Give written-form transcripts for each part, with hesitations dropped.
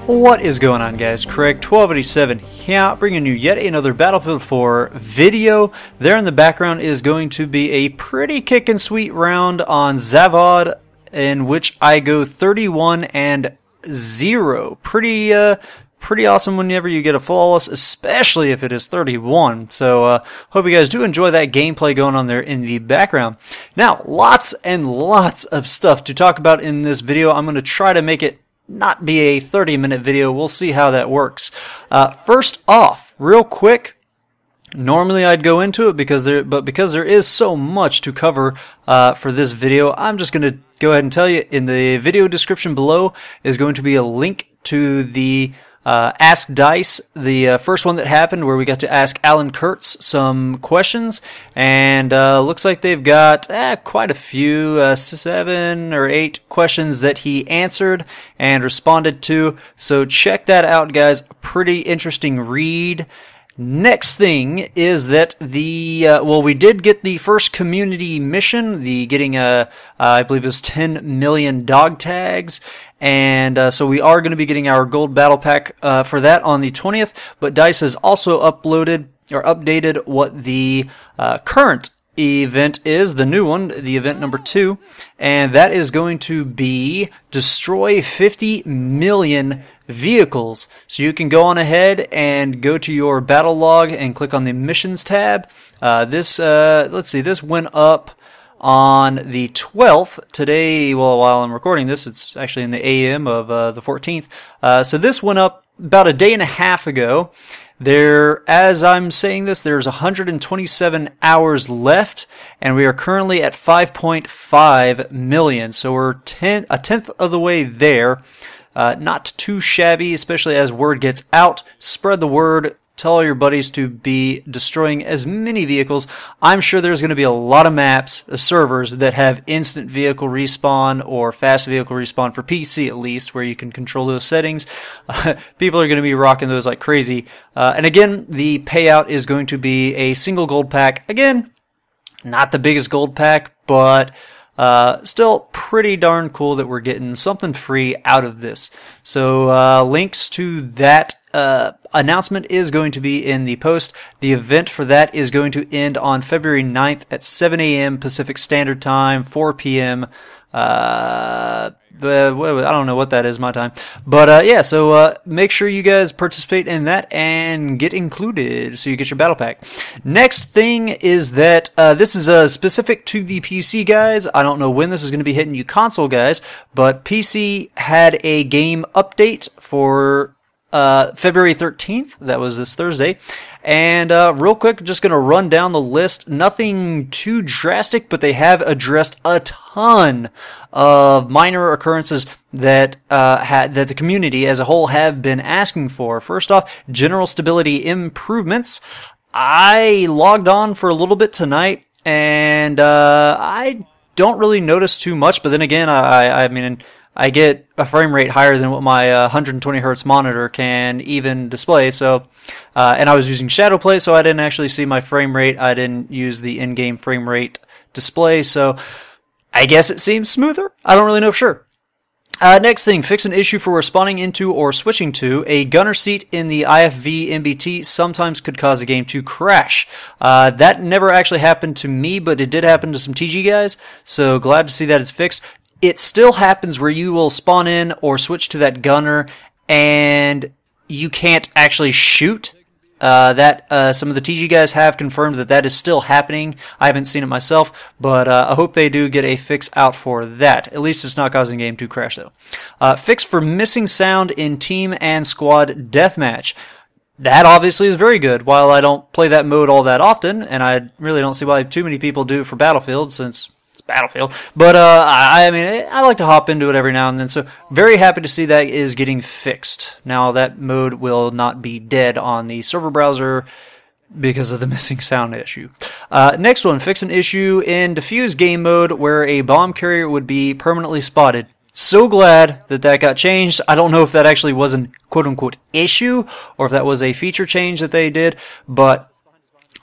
What is going on, guys? Craig 1287 here, bringing you yet another Battlefield 4 video. There in the background is going to be a pretty kickin' sweet round on Zavod, in which I go 31-0. Pretty awesome whenever you get a flawless, especially if it is 31. So hope you guys do enjoy that gameplay going on there in the background. Now, lots and lots of stuff to talk about in this video. I'm going to try to make it not be a 30-minute video. We'll see how that works. First off, real quick, normally I'd go into it because there is so much to cover for this video, I'm just going to go ahead and tell you in the video description below is going to be a link to the Ask Dice, the first one that happened where we got to ask Alan Kertz some questions, and looks like they've got quite a few, 7 or 8 questions that he answered and responded to, so check that out, guys. Pretty interesting read. Next thing is that well, we did get the first community mission, getting I believe it was 10 million dog tags, and so we are going to be getting our gold battle pack for that on the 20th, but DICE has also updated what the current event is, the new one, the event number 2, and that is going to be destroy 50 million vehicles. So you can go on ahead and go to your battle log and click on the missions tab. Let's see, this went up on the 12th today. Well, while I'm recording this, it's actually in the AM of the 14th. So this went up about a day and a half ago. As I'm saying this, there's 127 hours left, and we are currently at 5.5 million. So we're a tenth of the way there. Not too shabby, especially as word gets out. Spread the word. Tell all your buddies to be destroying as many vehicles. I'm sure there's going to be a lot of maps, servers that have instant vehicle respawn or fast vehicle respawn for PC at least, where you can control those settings. People are going to be rocking those like crazy. And again, the payout is going to be a single gold pack. Again, not the biggest gold pack, but still pretty darn cool that we're getting something free out of this. So links to that announcement is going to be in the post. The event for that is going to end on February 9th at 7 a.m. Pacific Standard Time, 4 p.m. I don't know what that is my time, but yeah, so make sure you guys participate in that and get included so you get your battle pack. Next thing is that this is specific to the PC guys. I don't know when this is going to be hitting you console guys, but PC had a game update for February 13th, that was this Thursday, and real quick, just going to run down the list. Nothing too drastic, but they have addressed a ton of minor occurrences that that the community as a whole have been asking for. First off, general stability improvements. I logged on for a little bit tonight, and I don't really notice too much, but then again, I mean, I get a frame rate higher than what my 120 hertz monitor can even display. So, and I was using shadow play, so I didn't actually see my frame rate. I didn't use the in-game frame rate display, so I guess it seems smoother. I don't really know for sure. Next thing, fix an issue for respawning into or switching to a gunner seat in the IFV MBT sometimes could cause the game to crash. That never actually happened to me, but it did happen to some TG guys, so glad to see that it's fixed. It still happens where you will spawn in or switch to that gunner and you can't actually shoot. Some of the TG guys have confirmed that that is still happening. I haven't seen it myself, but I hope they do get a fix out for that. At least it's not causing the game to crash though. Fix for missing sound in team and squad deathmatch. That obviously is very good. While I don't play that mode all that often, and I really don't see why too many people do for Battlefield since it's Battlefield, but I mean, I like to hop into it every now and then, so very happy to see that is getting fixed. Now that mode will not be dead on the server browser because of the missing sound issue. Next one, fix an issue in diffuse game mode where a bomb carrier would be permanently spotted. So glad that that got changed. I don't know if that actually was an quote-unquote issue or if that was a feature change that they did, but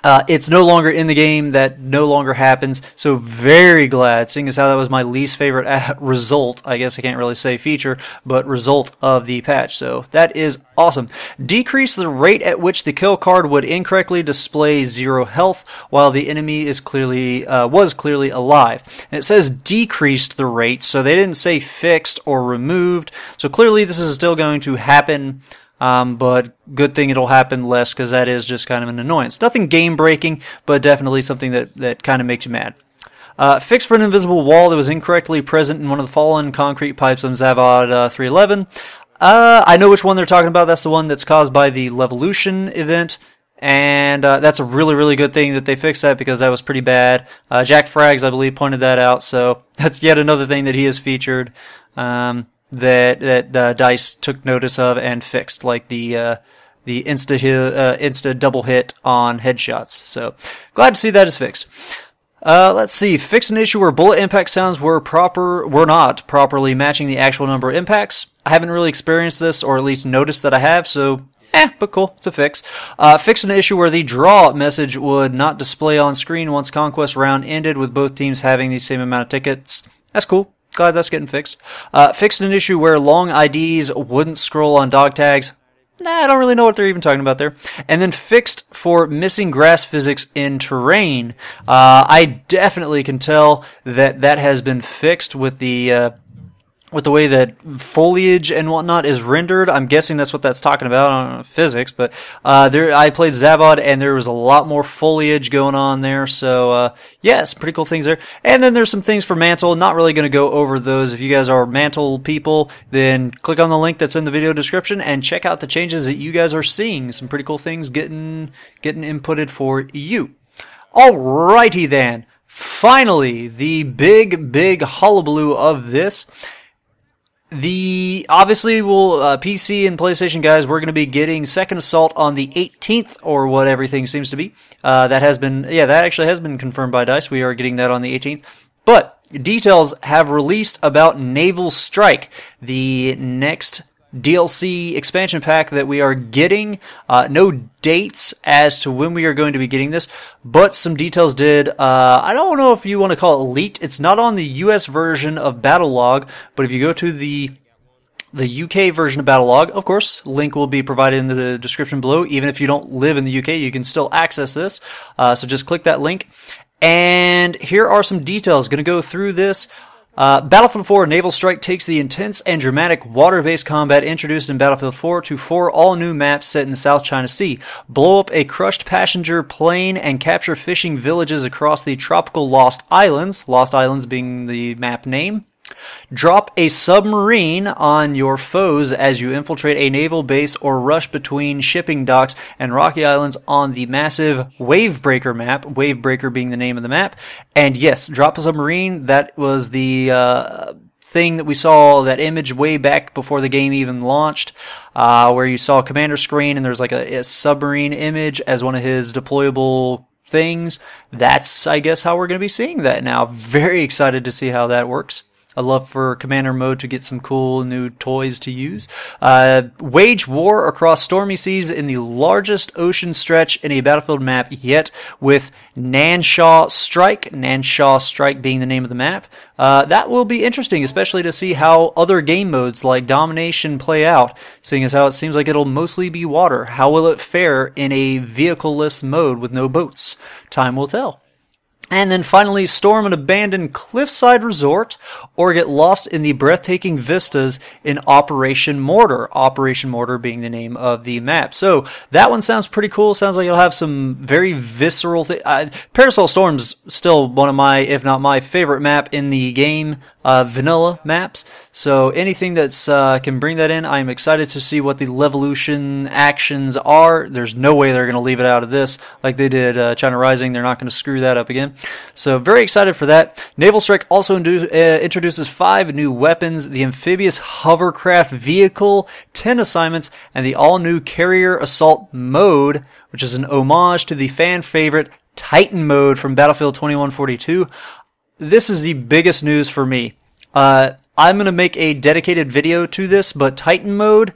It's no longer in the game. That no longer happens. So very glad, seeing as how that was my least favorite result. I guess I can't really say feature, but result of the patch. So that is awesome. Decrease the rate at which the kill card would incorrectly display 0 health while the enemy is was clearly alive. And it says decreased the rate, so they didn't say fixed or removed. So clearly this is still going to happen. But good thing it'll happen less, because that is just kind of an annoyance. Nothing game breaking, but definitely something that kind of makes you mad. Fix for an invisible wall that was incorrectly present in one of the fallen concrete pipes on ZAVOD 311. I know which one they're talking about. That's the one that's caused by the Levolution event. And that's a really, really good thing that they fixed that, because that was pretty bad. Jack Frags, I believe, pointed that out. So that's yet another thing that he has featured. That DICE took notice of and fixed, like the insta double hit on headshots. So glad to see that is fixed. Let's see. Fixed an issue where bullet impact sounds were not properly matching the actual number of impacts. I haven't really experienced this, or at least noticed that I have, so but cool. It's a fix. Fixed an issue where the draw message would not display on screen once Conquest round ended, with both teams having the same amount of tickets. That's cool. Glad that's getting fixed. Fixed an issue where long IDs wouldn't scroll on dog tags. I don't really know what they're even talking about there. And then fixed for missing grass physics in terrain. I definitely can tell that that has been fixed with the way that foliage and whatnot is rendered. I'm guessing that's what that's talking about. I don't know physics, but I played ZAVOD and there was a lot more foliage going on there. So yeah, some pretty cool things there. And then there's some things for mantle. Not really going to go over those. If you guys are mantle people, then click on the link that's in the video description and check out the changes that you guys are seeing. Some pretty cool things getting inputted for you. Alrighty then. Finally, the big hullabaloo of this. Obviously, PC and PlayStation guys, we're going to be getting Second Assault on the 18th, or what everything seems to be. That actually has been confirmed by DICE. We are getting that on the 18th. But details have released about Naval Strike, the next DLC expansion pack that we are getting. No dates as to when we are going to be getting this, but some details did. I don't know if you want to call it leaked. It's not on the US version of Battlelog, but if you go to the UK version of Battlelog, of course, link will be provided in the description below. Even if you don't live in the UK, you can still access this. So just click that link. And here are some details. Going to go through this. Battlefield 4 Naval Strike takes the intense and dramatic water-based combat introduced in Battlefield 4 to 4 all-new maps set in the South China Sea. Blow up a crushed passenger plane and capture fishing villages across the tropical Lost Islands being the map name. Drop a submarine on your foes as you infiltrate a naval base or rush between shipping docks and rocky islands on the massive Wavebreaker map, Wavebreaker being the name of the map. And yes, drop a submarine. That was the thing that we saw, that image way back before the game even launched, where you saw Commander screen and there's like a submarine image as one of his deployable things. That's, I guess, how we're going to be seeing that now. Very excited to see how that works. I'd love for Commander mode to get some cool new toys to use. Wage war across stormy seas in the largest ocean stretch in a Battlefield map yet, with Nanshaw Strike being the name of the map. That will be interesting, especially to see how other game modes like Domination play out, seeing as how it seems like it'll mostly be water. How will it fare in a vehicle-less mode with no boats? Time will tell. And then finally, storm an abandoned cliffside resort or get lost in the breathtaking vistas in Operation Mortar. Operation Mortar being the name of the map. So that one sounds pretty cool. Sounds like it'll have some very visceral things. Parasol Storm's still one of my, if not my favorite map in the game, vanilla maps. So anything that's can bring that in, I'm excited to see what the Levolution actions are. There's no way they're going to leave it out of this like they did China Rising. They're not going to screw that up again. So very excited for that. Naval Strike also introduces 5 new weapons, the amphibious hovercraft vehicle, 10 assignments, and the all-new carrier assault mode, which is an homage to the fan favorite Titan mode from Battlefield 2142. This is the biggest news for me. I'm going to make a dedicated video to this, but Titan mode,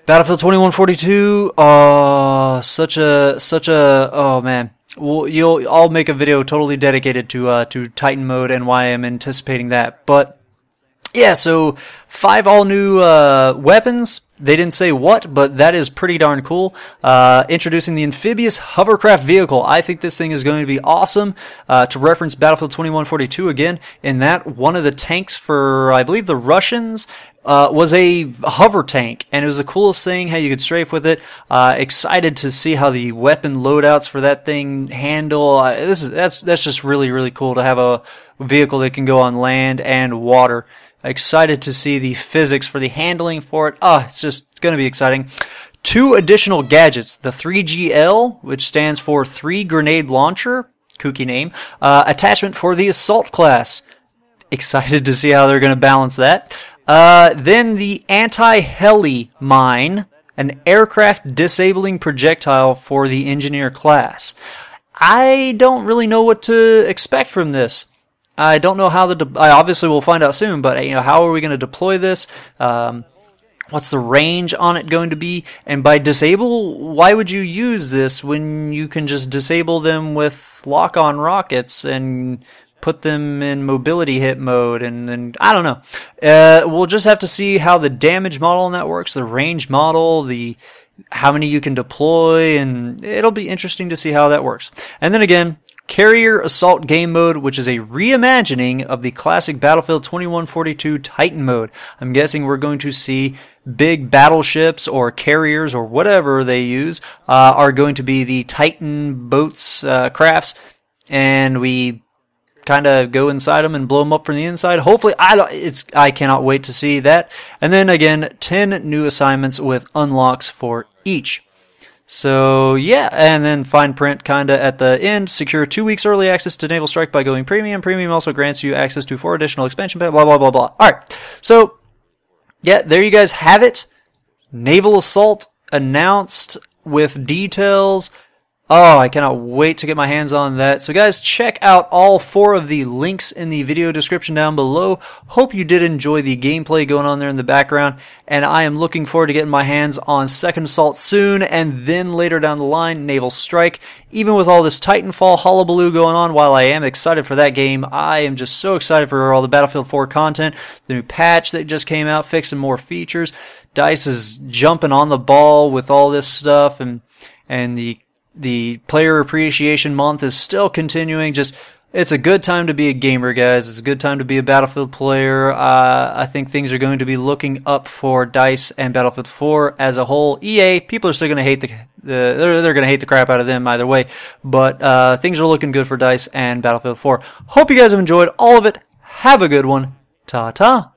Battlefield 2142, oh man. Well, I'll make a video totally dedicated to Titan mode and why I'm anticipating that. But yeah, so 5 all new weapons. They didn't say what, but that is pretty darn cool. Introducing the amphibious hovercraft vehicle. I think this thing is going to be awesome. To reference Battlefield 2142 again, in that one of the tanks for, I believe, the Russians was a hover tank, and it was the coolest thing how you could strafe with it. Excited to see how the weapon loadouts for that thing handle. That's just really cool to have a vehicle that can go on land and water. Excited to see the physics for the handling for it. It's just going to be exciting. 2 additional gadgets. The 3GL, which stands for 3 Grenade Launcher, kooky name. Attachment for the Assault class. Excited to see how they're going to balance that. Then the Anti-Heli Mine, an aircraft disabling projectile for the Engineer class. I don't really know what to expect from this. I don't know how I obviously will find out soon, but how are we going to deploy this? What's the range on it going to be? And by disable, why would you use this when you can just disable them with lock-on rockets and put them in mobility hit mode? And then I don't know. We'll just have to see how the damage model on that works, the range model, how many you can deploy, and it'll be interesting to see how that works. And then again, Carrier Assault Game Mode, which is a reimagining of the classic Battlefield 2142 Titan mode. I'm guessing we're going to see big battleships or carriers or whatever they use are going to be the Titan boats, crafts, and we kind of go inside them and blow them up from the inside. Hopefully, I cannot wait to see that. And then again, 10 new assignments with unlocks for each. So yeah, and then fine print kinda at the end. Secure 2 weeks early access to Naval Strike by going premium. Premium also grants you access to 4 additional expansion packs, blah, blah, blah, blah. Alright, so yeah, there you guys have it. Naval Assault announced with details. Oh, I cannot wait to get my hands on that. So guys, check out all 4 of the links in the video description down below. Hope you did enjoy the gameplay going on there in the background. And I am looking forward to getting my hands on Second Assault soon. And then later down the line, Naval Strike. Even with all this Titanfall hullabaloo going on, while I am excited for that game, I am just so excited for all the Battlefield 4 content. The new patch that just came out, fixing more features. DICE is jumping on the ball with all this stuff. And the Player Appreciation Month is still continuing. It's a good time to be a gamer, guys. It's a good time to be a Battlefield player. I think things are going to be looking up for DICE and Battlefield 4 as a whole. EA, people are still going to hate they're going to hate the crap out of them either way. But things are looking good for DICE and Battlefield 4. Hope you guys have enjoyed all of it. Have a good one. Ta-ta.